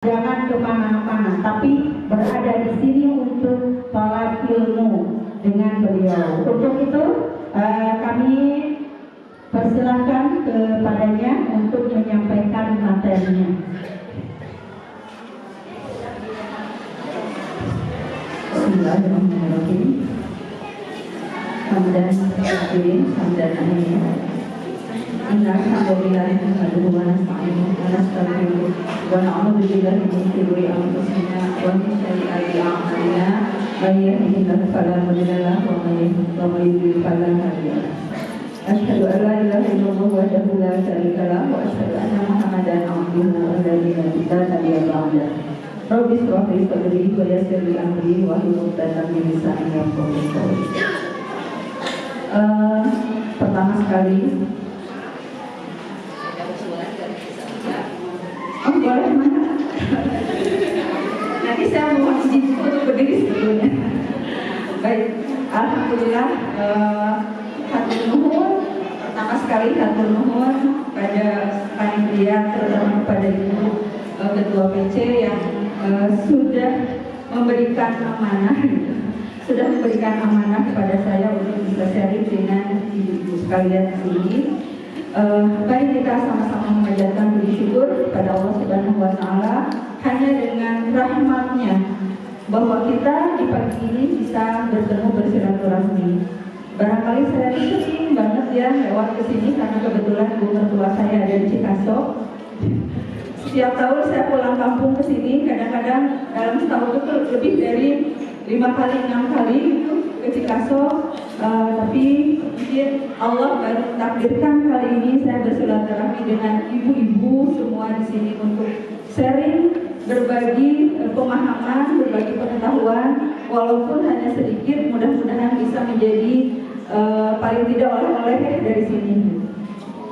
Jangan kemana-mana, tapi berada di sini untuk sholat ilmu dengan beliau. Untuk itu kami persilahkan kepadanya untuk menyampaikan materinya. Bismillahirrahmanirrahim. Hamdan katsiran, hamdan katsiran. Alhamdulillah nahmaduhu wa nasta'inuhu wa nastaghfiruh wa na'udzu billahi min shururi anfusina wa min sayyiati a'malina may yahdihillahu fala mudilla lahu wa may yudlil fala hadiya lahu. Asyhadu an la ilaha illallah wahdahu la syarika lahu wa asyhadu anna Muhammadan abduhu wa rasuluhu la nabiyya ba'dahu. Rabbi shrah li sadri wa yassir li amri wahlul 'uqdatam min lisani yafqahu qawli. Pertama sekali boleh mana? Nanti saya mohon izin untuk berdiri sebelumnya. Baik, alhamdulillah. Hatur nuhun. Pertama sekali hatur nuhun pada panitia, terutama kepada Ibu Ketua PC yang sudah memberikan amanah, kepada saya untuk bisa sharing dengan ibu-ibu sekalian di sini. Mari kita sama-sama memanjatkan puji syukur kepada Allah Subhanahu wa Ta'ala hanya dengan rahmatnya bahwa kita di pagi ini bisa bertemu bersilaturahmi. Barangkali saya sering banget ya lewat ke sini karena kebetulan ibu mertua saya ada di Cikaso. Setiap tahun saya pulang kampung ke sini, kadang-kadang dalam setahun itu lebih dari 5 kali 6 kali gitu ke Cikaso. Tapi mungkin Allah baru takdirkan kali ini saya bersilaturahmi dengan ibu-ibu semua di sini untuk sharing, berbagi pemahaman, berbagi pengetahuan, walaupun hanya sedikit, mudah-mudahan bisa menjadi paling tidak oleh-oleh dari sini.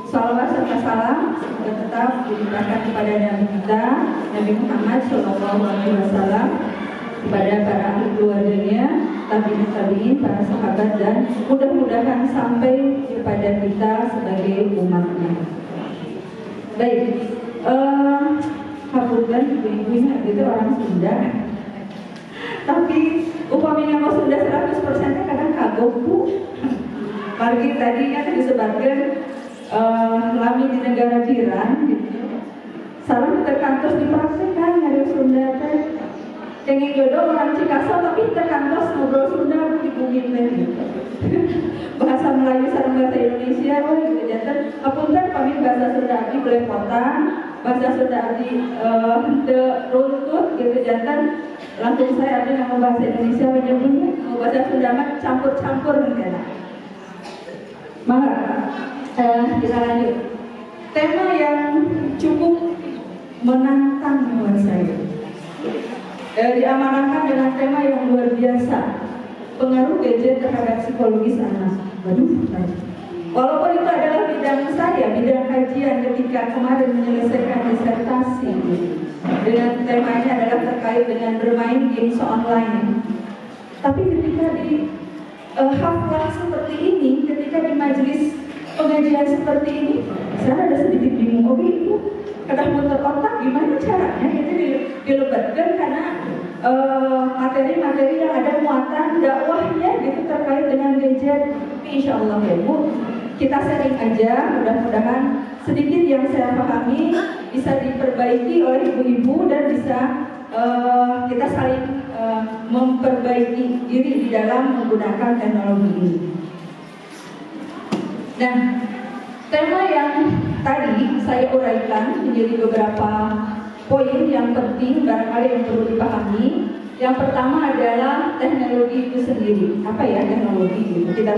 Salawat serta salam tetap dilimpahkan kepada Nabi kita, Nabi Muhammad SAW, kepada para ahli keluarganya, tabi'in, para sahabat, dan mudah-mudahan sampai kepada kita sebagai umatnya. Baik, hapunten ibu-ibu itu orang Sunda, tapi upamanya mau Sunda 100% kadang kagok bu. Margi tadi kan disebutkan lami di negara jiran gitu. Salam terkantos dipraktekkan dari Sunda teh. Pengen jodoh orang Cikaso tapi terkantos ngobrol Sunda di bumi gitu. Bahasa Melayu sareng bahasa Indonesia gitu janten. Apunten pamit bahasa Sunda abdi belepotan, bahasa Sunda abdi teu runtut gitu janten. Langsung saya abdi ngomong bahasa Indonesia menyebutnya, mau bahasa Sunda mah campur-campur mungkin. Maka kita lanjut. Tema yang cukup menantang buat saya. Diamanahkan dengan tema yang luar biasa, pengaruh gadget terhadap psikologis anak. Walaupun itu adalah bidang saya, bidang kajian ketika kemarin menyelesaikan disertasi, dengan temanya adalah terkait dengan bermain games online. Tapi ketika di hafal seperti ini, ketika di majelis pengajian seperti ini, saya ada sedikit bingung. Oh itu kadang muter otak gimana caranya itu dilebatkan karena materi-materi yang ada muatan dakwahnya gitu terkait dengan gadget. Tapi insya Allah ya Bu, kita sharing aja, mudah-mudahan sedikit yang saya pahami bisa diperbaiki oleh ibu-ibu dan bisa kita saling memperbaiki diri di dalam menggunakan teknologi ini. Nah, tema yang tadi saya uraikan menjadi beberapa poin yang penting barangkali yang perlu dipahami. Yang pertama adalah teknologi itu sendiri. Apa ya teknologi itu? Kita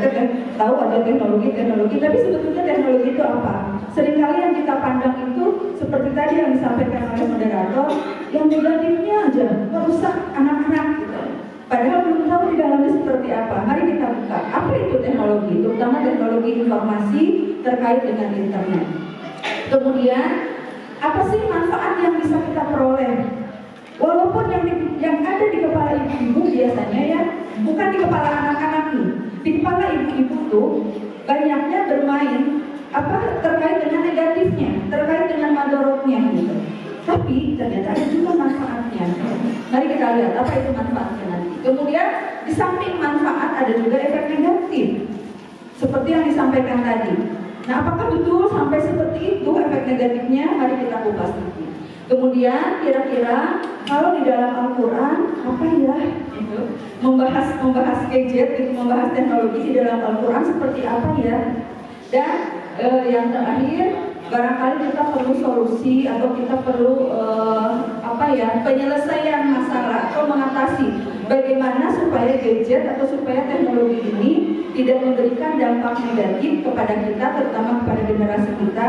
tahu ada teknologi, tapi sebetulnya teknologi itu apa? Seringkali yang kita pandang itu seperti tadi yang disampaikan oleh moderator, yang negatifnya aja merusak anak-anak gitu. Padahal belum tahu di dalamnya seperti apa. Mari kita buka. Apa itu teknologi? Terutama teknologi informasi terkait dengan internet. Kemudian, apa sih manfaat yang bisa kita peroleh? Walaupun yang ada di kepala ibu-ibu biasanya ya, bukan di kepala anak-anak nih. Di kepala ibu-ibu tuh banyaknya bermain terkait dengan negatifnya, terkait dengan madorotnya gitu. Tapi ternyata ada juga lihat apa itu manfaatnya nanti. Kemudian di samping manfaat ada juga efek negatif, seperti yang disampaikan tadi. Nah, apakah betul sampai seperti itu efek negatifnya? Mari kita kupas nanti. Kemudian kira-kira kalau di dalam Al-Quran apa ya? Membahas gadget, membahas teknologi di dalam Al-Quran seperti apa ya? Dan yang terakhir, barangkali kita perlu solusi atau kita perlu penyelesaian masalah atau mengatasi bagaimana supaya gadget atau supaya teknologi ini tidak memberikan dampak negatif kepada kita, terutama kepada generasi kita,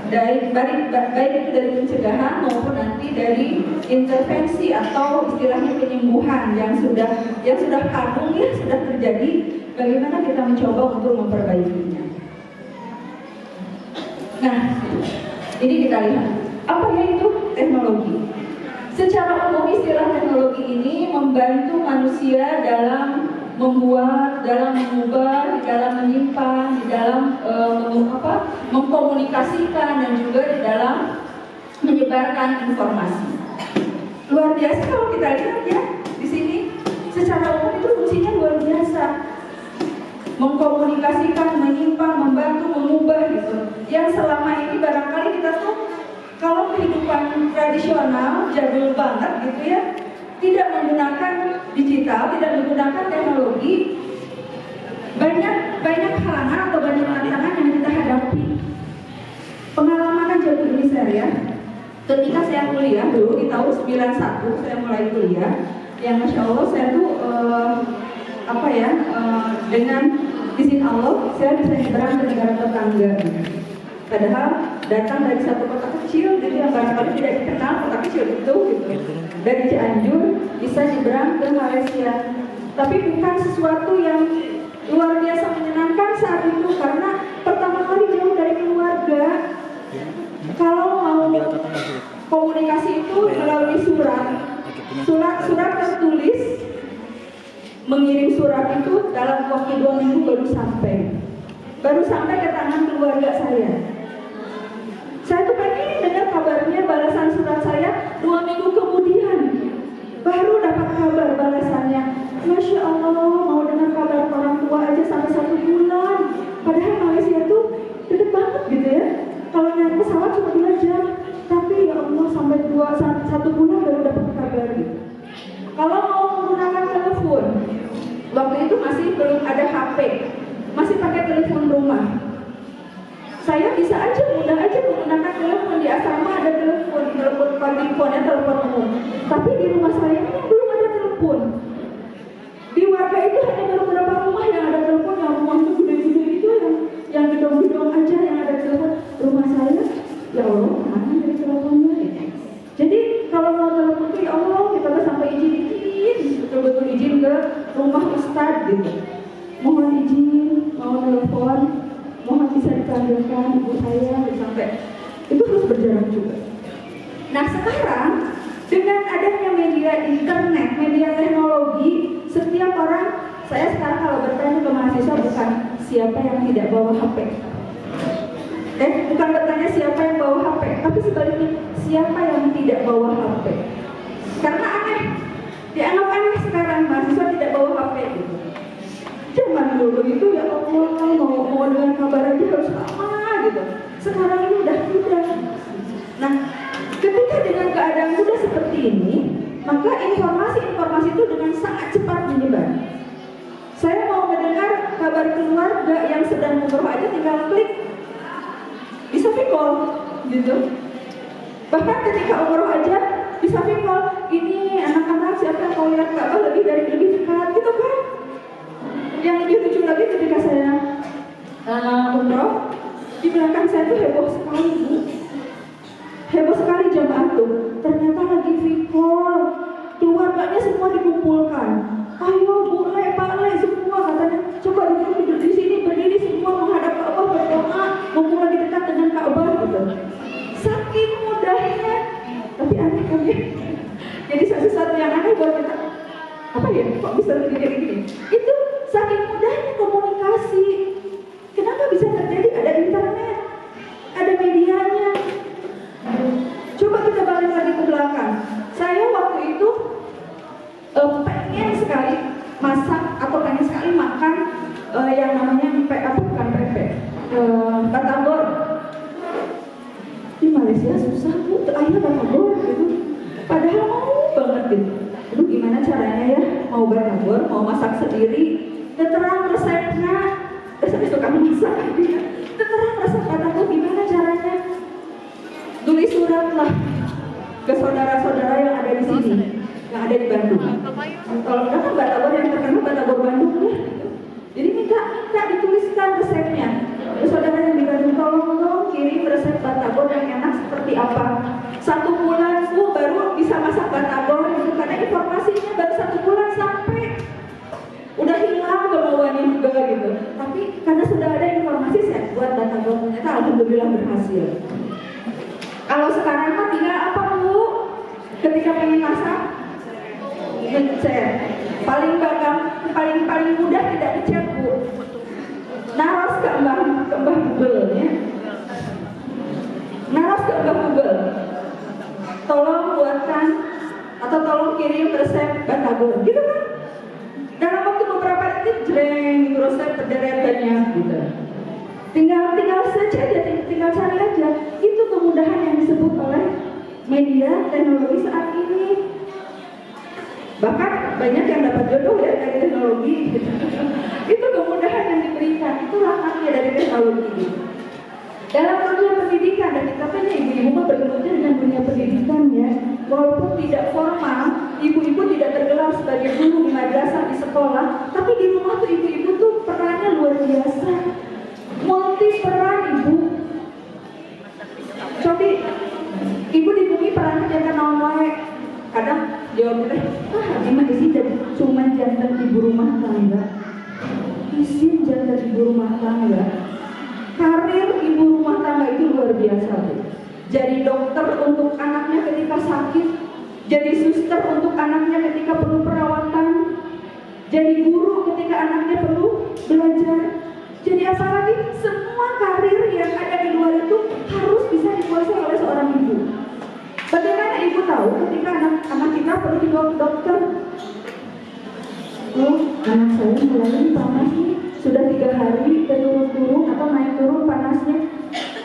baik itu dari pencegahan maupun nanti dari intervensi atau istilahnya penyembuhan yang sudah kadung ya, sudah terjadi, bagaimana kita mencoba untuk memperbaikinya. Nah, ini kita lihat apa ya itu teknologi. Secara umum istilah teknologi ini membantu manusia dalam membuat, dalam mengubah, di dalam menyimpan, di dalam mengkomunikasikan dan juga di dalam menyebarkan informasi. Luar biasa kalau kita lihat ya di sini. Secara umum itu fungsinya luar biasa. Mengkomunikasikan, menyimpan, membantu, mengubah gitu. Yang selama ini barangkali kita tuh kalau kehidupan tradisional jadul banget gitu ya, tidak menggunakan digital, tidak menggunakan teknologi, banyak halangan atau banyak tantangan yang kita hadapi. Pengalaman kan jadul ini saya, ketika saya kuliah dulu di tahun 91 saya mulai kuliah, yang masya Allah saya tuh dengan izin Allah saya bisa nyebrang ke negara tetangga. Padahal datang dari satu kota kecil, jadi yang barangkali tidak dikenal kota kecil itu gitu. Dari Cianjur bisa nyebrang ke Malaysia. Tapi bukan sesuatu yang luar biasa menyenangkan saat itu karena pertama kali jauh dari keluarga. Kalau mau komunikasi itu melalui surat tertulis, mengirim surat itu dalam waktu 2 minggu baru sampai ke tangan keluarga saya. Saya tuh pengen dengar kabarnya, balasan surat saya 2 minggu kemudian baru dapat kabar balasannya. Masya Allah, mau dengar kabar orang tua aja sampai 1 bulan. Padahal Malaysia tuh deket banget gitu ya. Kalau naik pesawat cuma 2 jam, tapi ya Allah sampai 1 bulan baru dapat kabar gitu. Kalau mau menggunakan telepon, waktu itu masih belum ada HP, masih pakai telepon rumah. Saya bisa aja, mudah aja menggunakan telepon. Di asrama ada telepon partifonnya, telepon umum. Tapi di rumah saya ini belum ada telepon. Di warga itu hanya beberapa rumah yang ada telepon, yang rumah itu gede-gede itu, yang gedung-gedung aja yang ada telepon. Rumah saya, ya Allah, mana dari teleponnya? Jadi kalau mau telepon itu, ya Allah, kita harus sampai izin, betul-betul izin ke rumah ustadz gitu. Mohon izin, mau telepon, mohon bisa dipanggilkan ibu saya sampai itu harus berjarak juga. Nah sekarang dengan adanya media internet, media teknologi, setiap orang, saya sekarang kalau bertanya ke mahasiswa bukan siapa yang tidak bawa HP, bukan bertanya siapa yang bawa HP, tapi sebaliknya siapa yang tidak bawa HP. Karena aneh, dianggap aneh sekarang mahasiswa tidak bawa HP gitu. Zaman dulu itu ya Allah, mau dengan kabar aja harus lama gitu. Sekarang ini udah mudah. Nah, ketika dengan keadaan mudah seperti ini, maka informasi itu dengan sangat cepat menyebar. Saya mau mendengar kabar keluarga yang sedang umroh aja tinggal klik, bisa video call gitu. Bahkan ketika umroh aja bisa video call. Ini anak-anak siapa yang mau lihat Ka'bah lebih dekat gitu kan? Yang lebih lucu lagi ketika saya umroh, di belakang saya tuh heboh sekali jamaah tuh. Ternyata lagi video call, keluarganya semua dikumpulkan. Ayo Bu Le, Pak Le, semua katanya coba duduk di sini, berdiri semua menghadap Ka'bah, berdoa, mumpung lagi dekat dengan Ka'bah gitu. Saking mudahnya, tapi aneh kan ya. Jadi sesuatu yang aneh buat kita, apa ya? Kok bisa terjadi gini? Itu saking mudahnya komunikasi. Kenapa bisa terjadi? Ada internet, ada medianya. Coba kita balik lagi ke belakang. Saya waktu itu ya susah Bu, ayah batagor gitu. Padahal mau banget gitu. Aduh gimana caranya ya, mau batagor, mau masak sendiri, terang resepnya, resep kamu masak gitu. Terang resep batagor gimana caranya? Tulis surat lah ke saudara-saudara yang ada di sini, yang ada di Bandung. Kalau enggak kan batagor yang terkenal batagor Bandung ya. Jadi minta dituliskan resepnya. Saudara yang di Bandung, tolong kirim resep batagor yang enak seperti apa. 1 bulan Bu baru bisa masak batagor gitu, karena informasinya baru 1 bulan sampai udah hilang kemauannya juga gitu. Tapi karena sudah ada informasi, saya buat batagor, ternyata alhamdulillah berhasil. Kalau sekarang mah tinggal apa Bu? Ketika pengen masak, ngecek. Paling mudah tidak dicek Bu. Naros ke mbah Google ya. Naros ke mbah Google. Tolong buatkan atau tolong kirim resep batagor, gitu kan? Dalam waktu beberapa detik, jreng, resep berderetannya gitu. Tinggal saja aja, tinggal cari aja. Itu kemudahan yang disebut oleh media teknologi saat ini. Bahkan banyak yang dapat jodoh ya dari teknologi gitu. Itu kemudahan yang diberikan, itu rahmatnya dari teknologi. Dalam dunia pendidikan, dan kita kan ibu-ibu mah bergelutir dengan dunia pendidikan ya. Walaupun tidak formal, ibu-ibu tidak tergelar sebagai guru di madrasah, di sekolah, tapi di rumah tuh ibu-ibu tuh perannya luar biasa. Multi peran ibu. Coba ibu di bumi perannya jangan nolak. Kadang jawabnya, gimana sih cuma jantan ibu rumah tangga. Isin jantan ibu rumah tangga. Karir ibu rumah tangga itu luar biasa Bu. Jadi dokter untuk anaknya ketika sakit, jadi suster untuk anaknya ketika perlu perawatan, jadi guru ketika anaknya perlu belajar. Jadi apalagi semua karir yang ada di luar itu harus bisa dikuasai oleh seorang ibu. Bagaimana ibu tahu ketika anak kita perlu dibawa ke dokter? Oh, anak saya mulai panas nih, sudah 3 hari turun atau naik turun panasnya.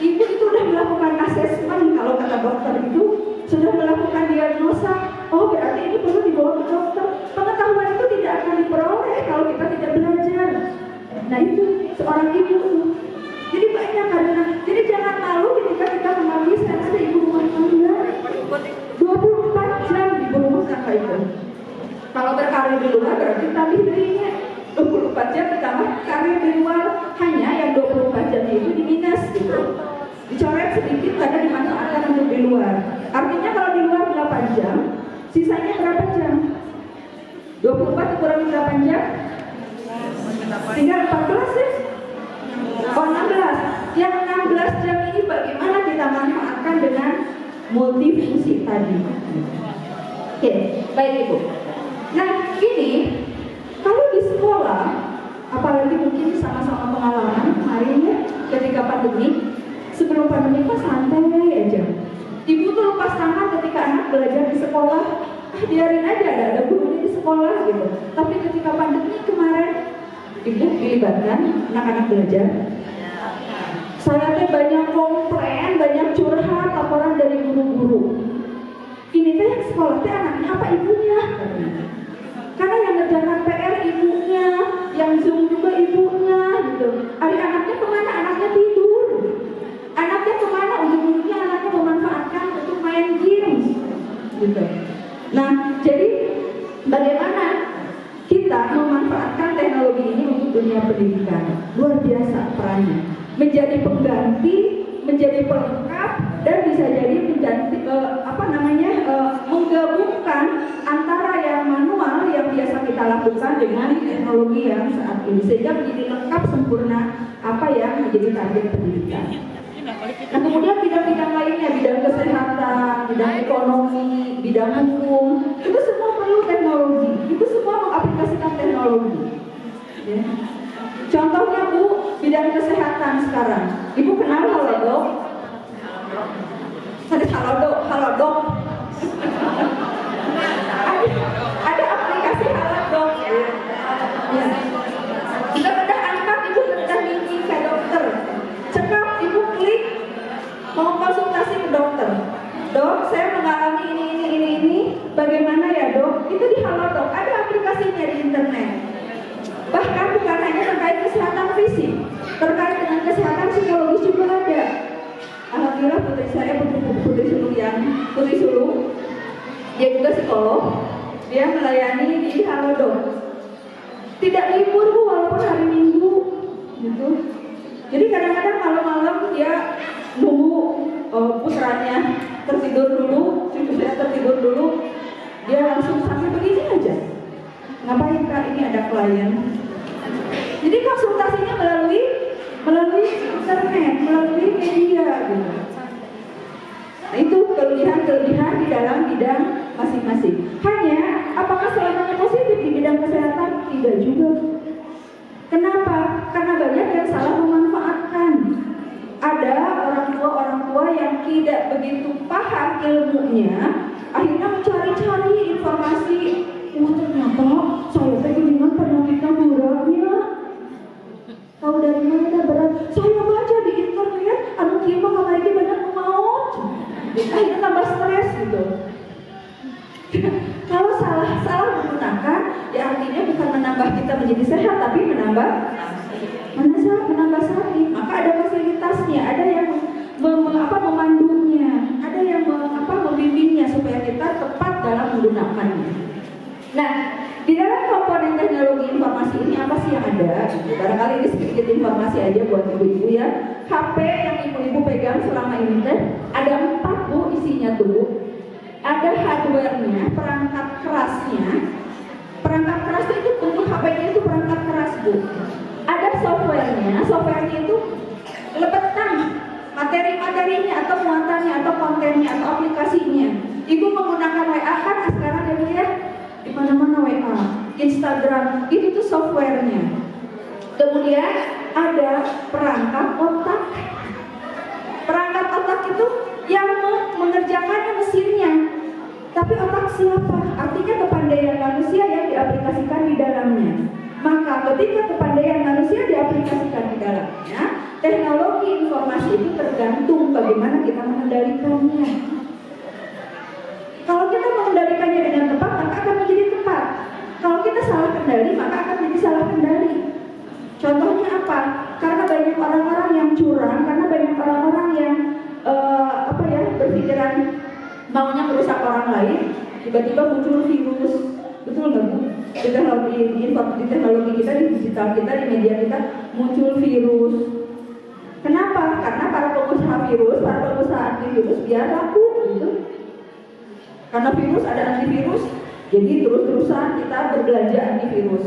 Ibu itu sudah melakukan asesmen, kalau kata dokter itu sudah melakukan diagnosa. Oh, berarti ini perlu dibawa ke dokter. Pengetahuan itu tidak akan diperoleh kalau kita tidak belajar. Nah itu seorang ibu tuh. Jadi banyak karena, jadi jangan malu ketika kita mengakui saya ada ibu rumah tangga. 24 jam ibu rumah tangga itu. Kalau berkarir di luar berarti tambah dirinya 24 jam ditambah karir di luar, hanya yang 24 jam itu diminus gitu. Dicoret sedikit karena dimanfaatkan untuk di luar. Artinya kalau di luar 8 jam, sisanya berapa jam? 24 dikurangi 8 jam? Tinggal 14 ya? Oh 16. Yang 16 jam ini bagaimana kita manfaatkan dengan multifungsi tadi. Oke, baik Ibu. Nah ini kalau di sekolah, apalagi mungkin sama-sama pengalaman kemarin ya, ketika pandemi, sebelum pandemi kok santai aja. Ibu tuh lepas tangan ketika anak belajar di sekolah, biarin aja ada gurunya di sekolah gitu. Tapi ketika pandemi kemarin, ibu dilibatkan anak-anak belajar. Saya tuh banyak komplain, banyak curhat, laporan dari guru-guru. Ini teh yang sekolah teh anaknya apa ibunya? Karena yang ngerjakan PR ibunya, yang Zoom juga ibunya gitu. Anaknya kemana? Anaknya tidur. Anaknya kemana? Ujung-ujungnya anaknya memanfaatkan untuk main games gitu. Nah, jadi bagaimana kita memanfaatkan teknologi ini untuk dunia pendidikan? Luar biasa perannya. Menjadi pengganti, menjadi pelengkap, dan bisa jadi mengganti menggabungkan antara yang manual yang biasa kita lakukan dengan teknologi yang saat ini, sehingga menjadi lengkap sempurna apa yang menjadi target pendidikan. Nah kemudian bidang-bidang lainnya, bidang kesehatan, bidang ekonomi, bidang hukum, itu semua perlu teknologi, itu semua mengaplikasikan teknologi ya. Contohnya Bu, bidang kesehatan sekarang, Ibu kenal Halodoc? Halodoc. Ada aplikasi Halodoc ya. Kita bedah angkat, Ibu bedah link ke dokter. Cekap, Ibu klik mau konsultasi ke dokter. Halodoc, ada aplikasinya di internet. Bahkan bukan hanya terkait kesehatan fisik, terkait dengan kesehatan psikologis juga ada. Alhamdulillah putri saya, putri sulung, dia juga psikolog, dia melayani di Halodoc. Tidak libur Bu, walaupun hari Minggu, gitu. Jadi kadang-kadang malam-malam dia nunggu putranya tertidur dulu, cucu saya tertidur dulu, dia langsung sampai begini aja. Ngapain Kak? Ini ada klien. Jadi konsultasinya melalui internet, melalui media gitu. Nah, itu kelebihan-kelebihan di dalam bidang masing-masing. Hanya apakah selamanya positif di bidang kesehatan? Tidak juga. Kenapa? Karena banyak yang salah memanfaatkan. Ada orang tua yang tidak begitu paham ilmunya, akhirnya mencari-cari informasi. Ternyata saya dengan penyakitnya beratnya. Tahu dari mana berat? Saya baca di internet, anu kieu mah kamari banyak maut. Akhirnya tambah stres gitu. Kalau salah menggunakan, ya artinya bukan menambah kita menjadi sehat, tapi menambah sakit. Maka ada fasilitasnya, ada yang memandunya, ada yang membimbingnya supaya kita tepat dalam menggunakannya. Nah, di dalam komponen teknologi informasi ini apa sih yang ada? Barangkali ini sedikit informasi aja buat ibu-ibu ya. HP yang ibu-ibu pegang selama ini ada 4 Bu isinya tuh. Ada hardware-nya, perangkat kerasnya. Perangkat keras itu untuk HP-nya itu perangkat keras Bu. Ada software-nya itu lebetan materi-materinya atau muatannya atau kontennya atau aplikasinya. Ibu menggunakan WA kan sekarang ya di mana-mana WA, Instagram, itu tuh software-nya. Kemudian ada perangkat otak. Perangkat otak itu yang mengerjakannya mesinnya. Tapi otak siapa? Artinya kepandaian manusia yang diaplikasikan di dalamnya. Maka ketika kepandaian manusia diaplikasikan di dalamnya, teknologi informasi itu tergantung bagaimana kita mengendalikannya. Kalau kita mengendalikannya dengan tepat, maka akan menjadi tepat. Kalau kita salah kendali, maka akan menjadi salah kendali. Contohnya apa? Karena banyak orang-orang yang curang, karena banyak orang-orang yang berpikiran maunya merusak orang lain, tiba-tiba muncul virus. Betul nggak Bu? Di teknologi kita, di digital kita, di media kita muncul virus. Kenapa? Karena para pengusaha antivirus biar laku gitu. Karena virus ada antivirus, jadi terus-terusan kita berbelanja antivirus.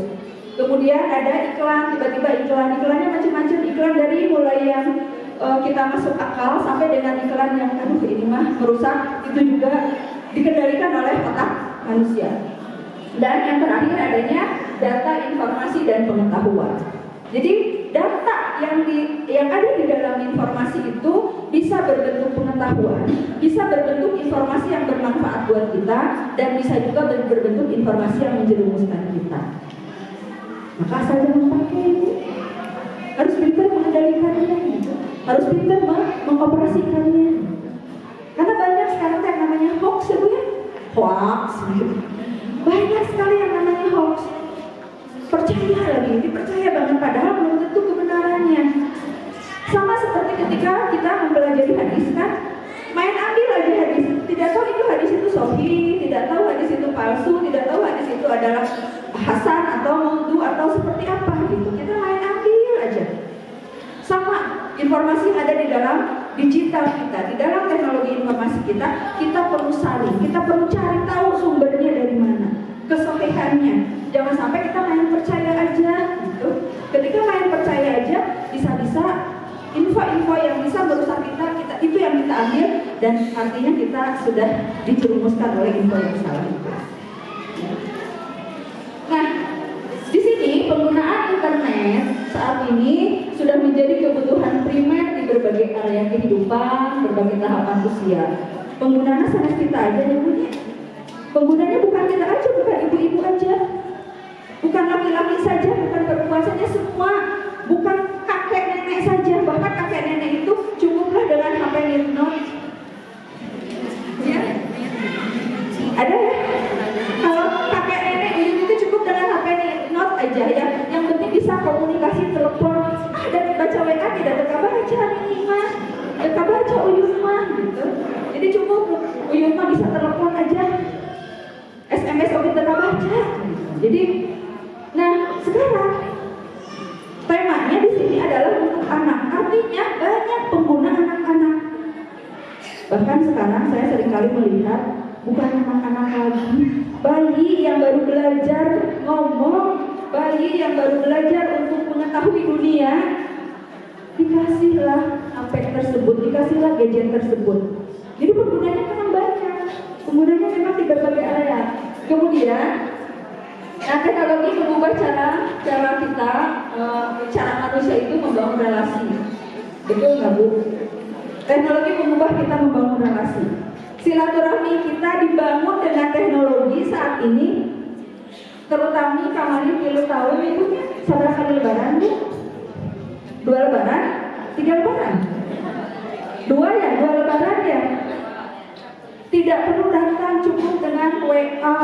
Kemudian ada iklan, tiba-tiba iklannya macam-macam, iklan dari mulai yang kita masuk akal sampai dengan iklan yang ini mah merusak, itu juga dikendalikan oleh otak manusia. Dan yang terakhir adanya data, informasi dan pengetahuan. Jadi data yang ada di dalam informasi itu bisa berbentuk pengetahuan, bisa berbentuk informasi yang bermanfaat buat kita, dan bisa juga berbentuk informasi yang menjerumuskan kita. Maka asal jangan pakai, harus pintar mengendalikannya, gitu. Harus pintar mengoperasikannya. Karena banyak sekarang yang namanya hoax ya Bu ya, hoax. Banyak sekali yang namanya hoax. Dipercaya banget padahal belum tentu kebenarannya. Sama seperti ketika kita mempelajari hadis kan, main ambil aja hadis, tidak tahu itu hadis itu sahih, tidak tahu hadis itu palsu, tidak tahu hadis itu adalah hasan atau maudhu atau seperti apa gitu. Kita main ambil aja. Sama informasi yang ada di dalam digital kita, di dalam teknologi informasi kita perlu saling, kita perlu cari tahu sumbernya dari mana, kesohihannya. Jangan sampai kita main percaya aja gitu. Ketika main percaya aja, bisa-bisa info-info yang bisa merusak kita itu yang kita ambil, dan artinya kita sudah dijerumuskan oleh info yang salah itu. Nah, di sini penggunaan internet saat ini sudah menjadi kebutuhan primer di berbagai area kehidupan, berbagai tahapan usia. Penggunaannya sangat kita aja yang punya. Penggunanya bukan kita aja, bukan ibu-ibu aja, bukan laki-laki saja, bukan perempuan saja, semua. Bukan kakek nenek saja, bahkan kakek nenek itu cukuplah dengan HP Note. Ya, ada ya. Kalau kakek nenek baca Uyun mah gitu. Jadi cukup Uyun mah bisa telepon aja, SMS oke tidak baca. Jadi, nah sekarang temanya di sini adalah untuk anak. Artinya banyak pengguna anak-anak. Bahkan sekarang saya seringkali melihat bukan anak-anak lagi, bayi yang baru belajar ngomong, bayi yang baru belajar untuk mengetahui dunia, dikasihlah HP tersebut, dikasihlah gadget tersebut. Jadi penggunanya memang banyak, penggunanya memang di berbagai area. Kemudian, nah teknologi mengubah cara kita, cara manusia itu membangun relasi. Betul nggak Bu? Teknologi mengubah kita membangun relasi. Silaturahmi kita dibangun dengan teknologi saat ini. Terutama kemarin pilu tahun itu saudara kali lebaran Bu? 2 lebaran? 3 lebaran? 2 lebaran ya? Tidak perlu datang, cukup dengan WA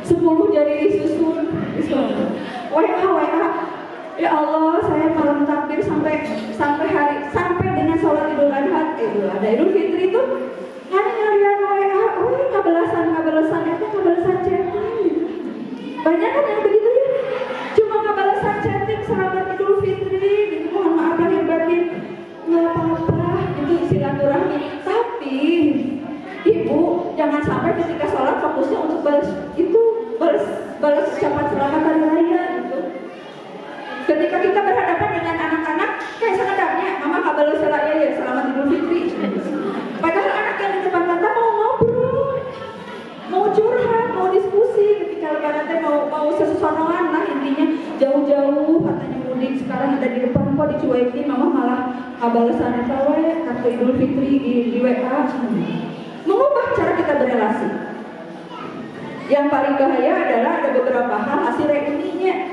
10 jari disusun. WA. Ya Allah, saya malam takbir sampai dengan sholat Idul Adha, Idul Fitri itu hanya ngeliat WA, ngabalasan chatting. Banyak kan yang begitu ya, cuma ngabalasan chatting selamat Idul Fitri, gitu, mohon maaf lahir batin, nggak apa-apa, itu silaturahmi. Tapi Ibu jangan sampai ketika sholat fokusnya untuk balas ucapan selamat hari raya gitu. Ketika kita berhadapan dengan anak-anak, kayak sekedarnya, mama nggak balas ya selamat Idul Fitri. Padahal anak yang di depan mata mau ngobrol, mau curhat, mau diskusi. Ketika lebaran mau sesuatu lah intinya, jauh-jauh katanya mudik sekarang ada di depan kok dicuekin, mama malah balasannya kartu Idul Fitri di WA. Mengubah cara kita berrelasi. Yang paling bahaya adalah ada beberapa hal hasil reuninya.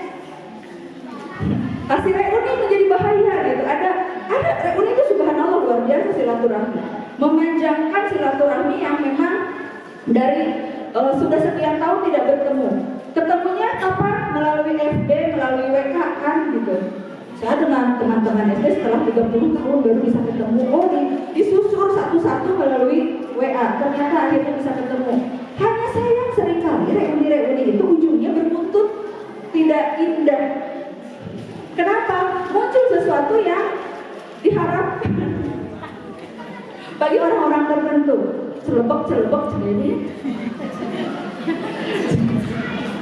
Hasil reuni menjadi bahaya gitu. Ada reuni itu subhanallah luar biasa silaturahmi. Memanjangkan silaturahmi yang memang dari sudah sekian tahun tidak bertemu. Ketemunya apa? Melalui FB, melalui WK kan gitu. Saya dengan teman-teman SD setelah 30 tahun baru bisa ketemu. Oh, disusur satu-satu melalui WA. Ternyata akhirnya bisa ketemu. Hanya sayang seringkali reuni-reuni itu ujungnya berbuntut, tidak indah. Kenapa? Muncul sesuatu yang diharapkan bagi orang-orang tertentu. Celebek jadi.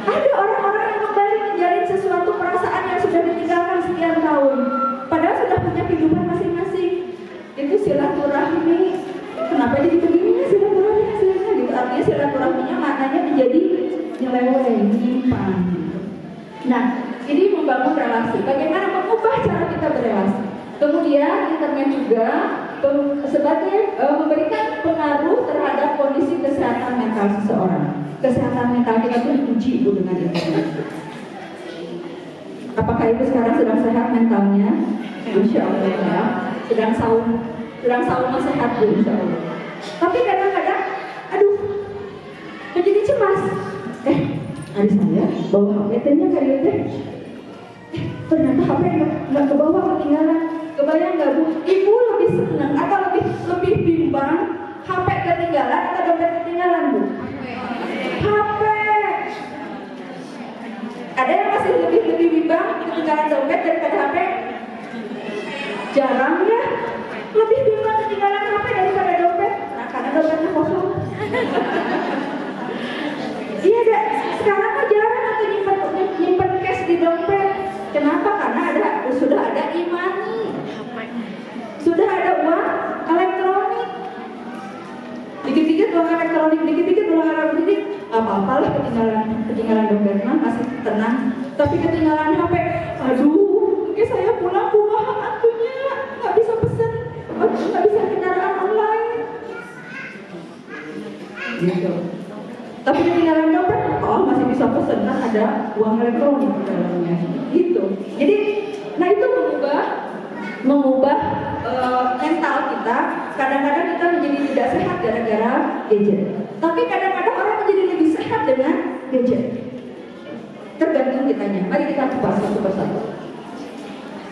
Ada orang-orang yang kembali menjalin sesuatu perasaan yang sudah ditinggalkan sekian tahun, padahal sudah punya kehidupan masing-masing. Itu silaturahmi. Kenapa jadi begini silaturahmi hasilnya? Gitu. Artinya silaturahminya maknanya menjadi nyeleweng, nyimpan. Nah, ini membangun relasi. Bagaimana mengubah cara kita berrelasi? Kemudian internet juga sebagai memberikan pengaruh terhadap kondisi kesehatan mental seseorang. Kesehatan mental kita pun diuji dengan internet. Apakah Ibu sekarang sedang sehat mentalnya? Insya Allah ya. Sedang saum sehat Bu, insya Allah. Tapi kadang-kadang, menjadi cemas. Hari saya bawa HP-nya kayak gitu. Ternyata HP nggak kebawa, ketinggalan. Kebayang nggak Bu? Ibu lebih senang atau lebih bimbang HP ketinggalan atau dompet ketinggalan Bu? HP. Ada yang masih lebih bimbang ketinggalan dompet daripada HP? Jarang ya. Lebih bimbang ketinggalan HP daripada dompet. Nah, karena dompetnya kosong. Iya deh. Sekarang mah jarang atau nyimpen cash di dompet. Kenapa? Karena sudah ada e-money. Sudah ada uang elektronik. Dikit-dikit uang elektronik, apa-apalah ketinggalan dompet mah masih tenang. Tapi ketinggalan HP, saya pulang kumaha atunya, nggak bisa pesen, nggak bisa kendaraan online. Gitu. Tapi ketinggalan dompet, masih bisa pesen kan ada uang elektronik di dalamnya. Gitu. Jadi, nah itu mengubah mental kita. Kadang-kadang kita menjadi tidak sehat gara-gara gadget. Tapi kadang-kadang orang menjadi lebih sehat dengan gadget. Tergantung kitanya. Mari kita kupas satu persatu.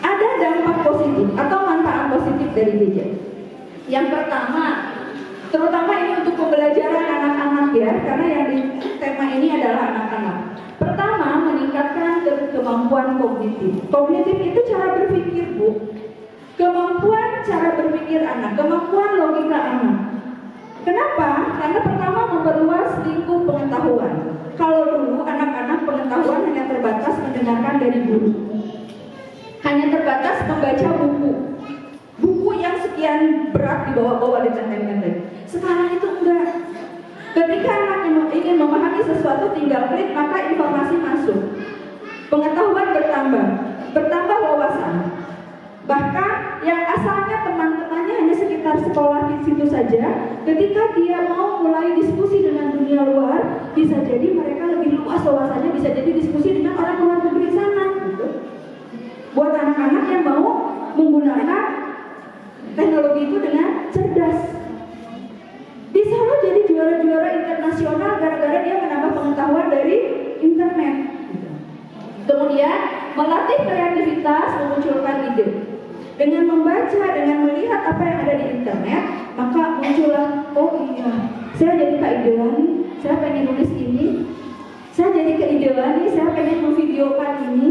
Ada dampak positif atau manfaat positif dari gadget. Yang pertama, terutama ini untuk pembelajaran anak-anak ya, karena yang di tema ini adalah anak-anak. Pertama, meningkatkan kemampuan kognitif. Kognitif itu cara berpikir, Bu. Kemampuan cara berpikir anak, kemampuan logika anak. Kenapa? Karena pertama memperluas lingkup pengetahuan. Kalau dulu anak-anak pengetahuan hanya terbatas mendengarkan dari guru, hanya terbatas membaca buku yang sekian berat dibawa-bawa dengan tenteng-tenteng. Sekarang itu enggak. Ketika anak ingin memahami sesuatu tinggal klik, maka informasi masuk, pengetahuan bertambah wawasan. Bahkan yang asalnya teman-temannya hanya sekitar sekolah di situ saja, ketika dia mau mulai diskusi dengan dunia luar, bisa jadi mereka lebih luas wawasannya, bisa jadi diskusi dengan orang luar negeri sana. Gitu. Buat anak-anak yang mau menggunakan teknologi itu dengan cerdas, bisa loh jadi juara-juara internasional gara-gara dia menambah pengetahuan dari internet. Gitu. Kemudian melatih kreativitas, memunculkan ide. Dengan membaca, dengan melihat apa yang ada di internet, maka muncullah, oh iya, saya jadi keidean nih, saya pengen nulis ini, saya jadi keidean nih, saya pengen memvideokan ini,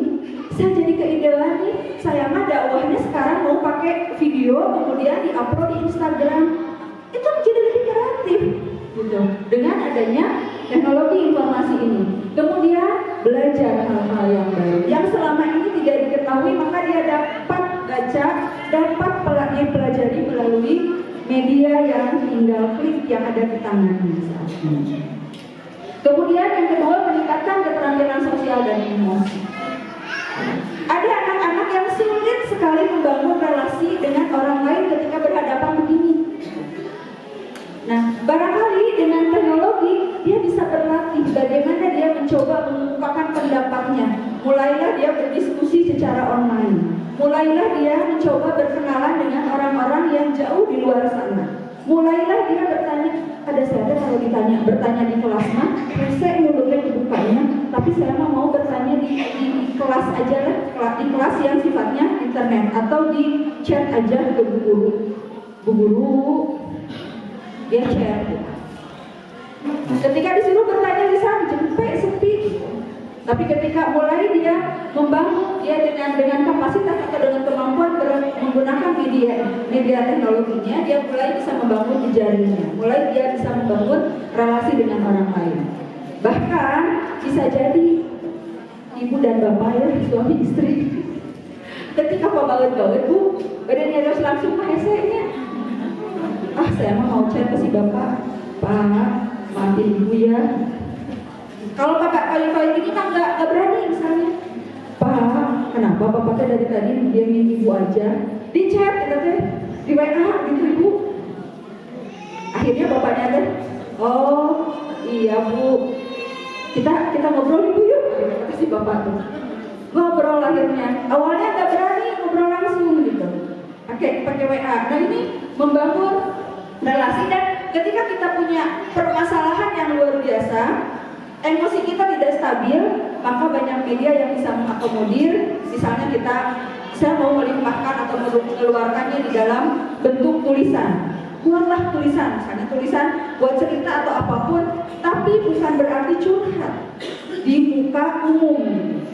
saya jadi keidean nih, saya mah dakwahnya sekarang mau pakai video, kemudian diupload di Instagram. Itu menjadi lebih kreatif, gitu. Dengan adanya teknologi informasi ini. Kemudian belajar hal-hal yang baru yang selama ini tidak diketahui, maka dia dapat baca, dapat dipelajari melalui media yang tinggal klik yang ada di tangannya saat ini. Kemudian yang kedua, meningkatkan keterampilan sosial dan emosi. Ada anak-anak yang sulit sekali membangun relasi dengan orang lain ketika berhadapan begini. Nah, barangkali dengan teknologi dia bisa berlatih bagaimana dia mencoba mengungkapkan pendapatnya. Mulailah dia berdiskusi secara online. Mulailah dia mencoba berkenalan dengan orang-orang yang jauh di luar sana. Mulailah dia bertanya, ada saya kalau bertanya di kelas mah, saya mulutnya dibukanya, tapi saya mau bertanya di kelas aja lah, di kelas yang sifatnya internet atau di chat aja ke bu guru. Dia share. Ketika disuruh bertanya di sana, jempek sepi. Tapi ketika mulai dia membangun dia dengan kapasitas atau dengan kemampuan menggunakan media teknologinya, dia mulai bisa membangun jejaringnya, mulai dia bisa membangun relasi dengan orang lain. Bahkan bisa jadi ibu dan bapak ya, suami istri. Ketika pembangun-bangun bu, badannya harus langsung mahesenya. Saya mau chat ke si bapak, Pak, maafin ibu ya. Kalau bapak kali-kali ini kan nggak berani misalnya, Pak, kenapa bapak dari tadi diamin ibu aja? Di chat, di WA gitu ibu. Akhirnya bapaknya oh iya bu, kita ngobrol ibu yuk. Kata si bapak tuh, ngobrol akhirnya. Awalnya nggak berani ngobrol langsung gitu, pakai WA. Nah ini membangun relasi, dan ketika kita punya permasalahan yang luar biasa, emosi kita tidak stabil, maka banyak media yang bisa mengakomodir. Misalnya saya mau melimpahkan atau mengeluarkannya di dalam bentuk tulisan. Buatlah tulisan, misalnya tulisan buat cerita atau apapun, tapi bukan berarti curhat di muka umum.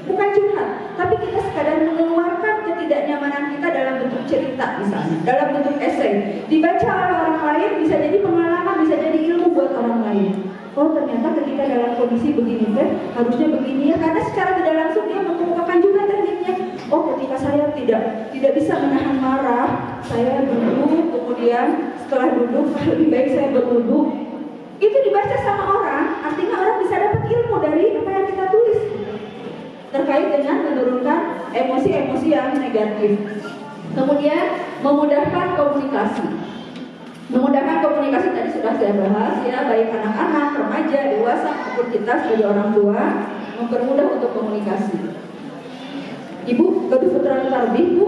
Bukan curhat, tapi kita sekadar mengeluarkan ketidaknyamanan kita dalam bentuk cerita misalnya, dalam bentuk esai. Dibaca oleh orang lain, bisa jadi pengalaman, bisa jadi ilmu buat orang lain. Oh ternyata ketika dalam kondisi begini harusnya begini ya, karena secara tidak langsung dia mengemukakan juga tekniknya. Oh ketika saya tidak bisa menahan marah, saya duduk, kemudian setelah duduk lebih baik saya berwudu. Itu dibaca sama orang, artinya orang bisa dapat ilmu dari apa yang kita tulis terkait dengan menurunkan emosi-emosi yang negatif. Kemudian memudahkan komunikasi. Memudahkan komunikasi tadi sudah saya bahas ya, baik anak-anak, remaja, dewasa maupun kita sebagai orang tua, mempermudah untuk komunikasi. Ibu, Gadu Putra Nutarbih, Bu.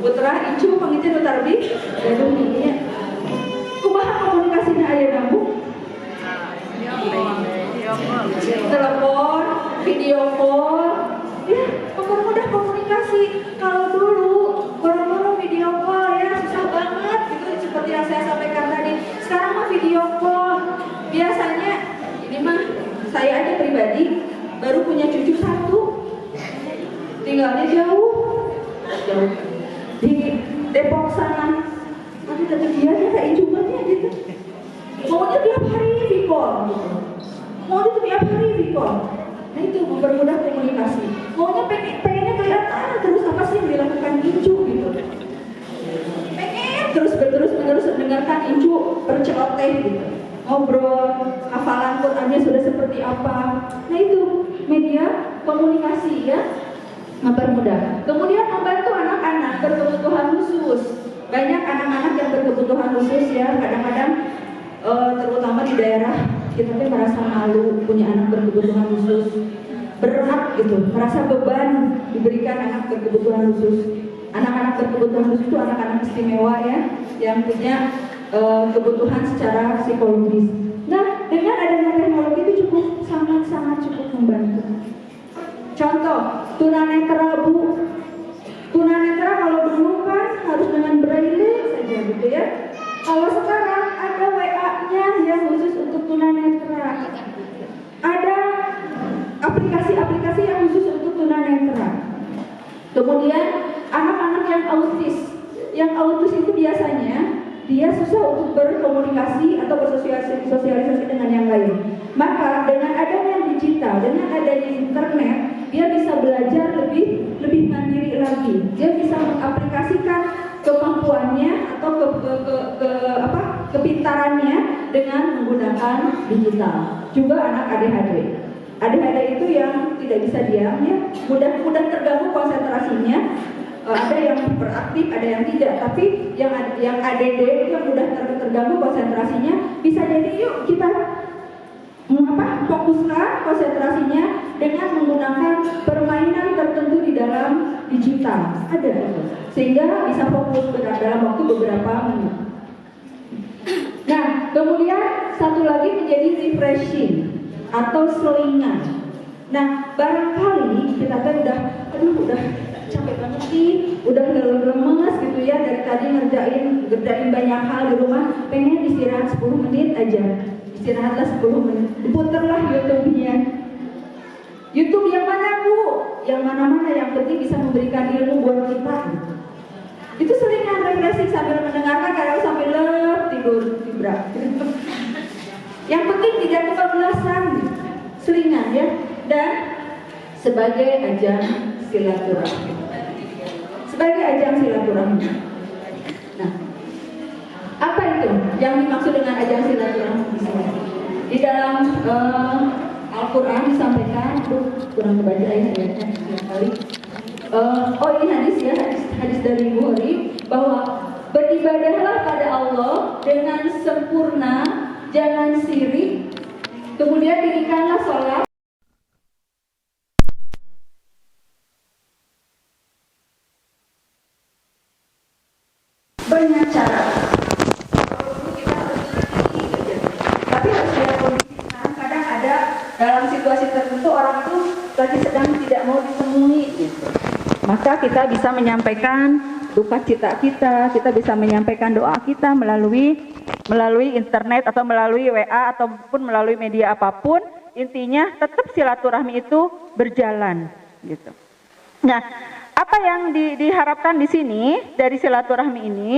Putra Icu pengitin Nutarbih, Gadu ini. Kumaha komunikasinya ayeuna, Bu? Telepon, video call, ya mempermudah komunikasi. Kalau dulu, boro-boro video Saya aja pribadi baru punya cucu 1, tinggalnya jauh di Depok sana. Aduh, kata dia kayak incubannya gitu. Maunya tiap hari video gitu. Maunya tiap hari video. Nah itu mempermudah komunikasi. Maunya pengennya kelihatan terus apa sih yang dilakukan Incu gitu. Pengen terus menerus mendengarkan Incu berceloteh gitu. Ngobrol, hafalan Qurannya sudah seperti apa. Nah itu media komunikasi ya, mempermudah. Kemudian membantu anak-anak berkebutuhan khusus. Banyak anak-anak yang berkebutuhan khusus ya, kadang-kadang terutama di daerah kita tuh merasa malu punya anak berkebutuhan khusus, berat gitu, merasa beban diberikan anak berkebutuhan khusus. Anak-anak berkebutuhan khusus itu anak-anak istimewa ya, yang punya kebutuhan secara psikologis. Nah, dengan adanya teknologi itu sangat cukup membantu. Contoh, tunanetra Bu. Tunanetra kalau dulu kan harus dengan braille saja gitu ya. Kalau sekarang ada WA-nya yang khusus untuk tunanetra. Ada aplikasi-aplikasi yang khusus untuk tunanetra. Kemudian anak-anak yang autis. Yang autis itu biasanya dia susah untuk berkomunikasi atau bersosialisasi dengan yang lain. Maka dengan adanya digital, dengan adanya internet, dia bisa belajar lebih mandiri lagi. Dia bisa mengaplikasikan kemampuannya atau kepintarannya dengan menggunakan digital. Juga anak ADHD. ADHD itu yang tidak bisa diam ya, mudah terganggu konsentrasinya. Ada yang beraktif, ada yang tidak. Tapi yang ADD itu yang mudah terganggu konsentrasinya, bisa jadi yuk kita fokuskan konsentrasinya dengan menggunakan permainan tertentu di dalam digital. Ada itu, sehingga bisa fokus dalam waktu beberapa menit. Nah, kemudian satu lagi menjadi refreshing atau selingan. Nah, barangkali kita kan udah capek banget sih, udah lemes gitu ya, dari tadi ngerjain banyak hal di rumah, pengen istirahat 10 menit aja. Istirahatlah 10 menit, diputerlah YouTube-nya. YouTube yang mana Bu? Yang mana-mana, yang penting bisa memberikan ilmu buat kita. Itu selingan refreshing sambil mendengarkan, kadang sampai tidur tibra. Yang penting tidak kebablasan, selingan ya. Dan sebagai ajang silaturahmi. Sebagai ajang silaturahmi. Nah, apa itu yang dimaksud dengan ajang silaturahmi di sini? Di dalam Al-Quran disampaikan, kurang kebaca ya kali. Ini hadis ya, hadis dari Bukhari, bahwa beribadahlah pada Allah dengan sempurna, jangan syirik. Kemudian dirikanlah sholat. Banyak cara. Tapi harus lihat kondisi. Kadang ada dalam situasi tertentu orang itu lagi sedang tidak mau ditemui gitu. Maka kita bisa menyampaikan duka cita kita bisa menyampaikan doa kita melalui internet atau melalui WA ataupun melalui media apapun. Intinya tetap silaturahmi itu berjalan gitu. Nah, apa yang diharapkan di sini dari silaturahmi ini?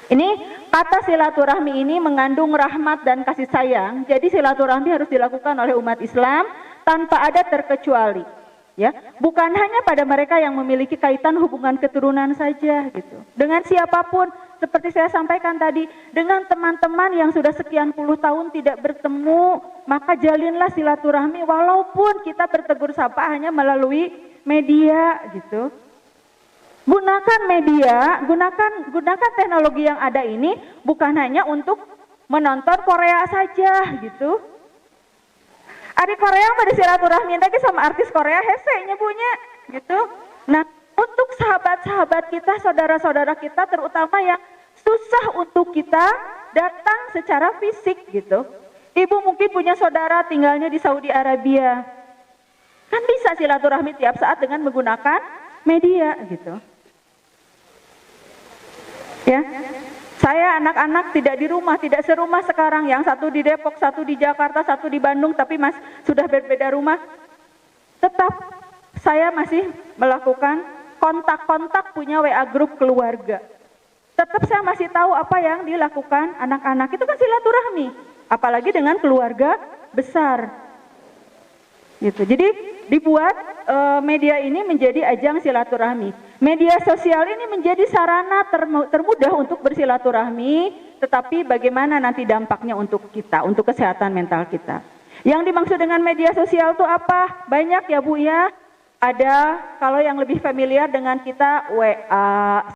Ini kata silaturahmi ini mengandung rahmat dan kasih sayang. Jadi silaturahmi harus dilakukan oleh umat Islam tanpa ada terkecuali. Ya, bukan hanya pada mereka yang memiliki kaitan hubungan keturunan saja gitu. Dengan siapapun, seperti saya sampaikan tadi, dengan teman-teman yang sudah sekian puluh tahun tidak bertemu, maka jalinlah silaturahmi walaupun kita bertegur sapa hanya melalui media gitu. Gunakan media, gunakan teknologi yang ada ini bukan hanya untuk menonton Korea saja gitu. Adik Korea pada silaturahmi lagi sama artis Korea hese nyebunya gitu. Nah, untuk sahabat-sahabat kita, saudara-saudara kita terutama yang susah untuk kita datang secara fisik gitu. Ibu mungkin punya saudara tinggalnya di Saudi Arabia. Kan bisa silaturahmi tiap saat dengan menggunakan media gitu. Ya. Saya anak-anak tidak di rumah, tidak serumah sekarang. Yang satu di Depok, satu di Jakarta, satu di Bandung, tapi sudah berbeda rumah. Tetap saya masih melakukan kontak-kontak, punya WA grup keluarga. Tetap saya masih tahu apa yang dilakukan anak-anak. Itu kan silaturahmi, apalagi dengan keluarga besar. Gitu. Jadi dibuat media ini menjadi ajang silaturahmi. Media sosial ini menjadi sarana termudah untuk bersilaturahmi, tetapi bagaimana nanti dampaknya untuk kita, untuk kesehatan mental kita. Yang dimaksud dengan media sosial itu apa? Banyak ya Bu ya. Ada, kalau yang lebih familiar dengan kita, WA,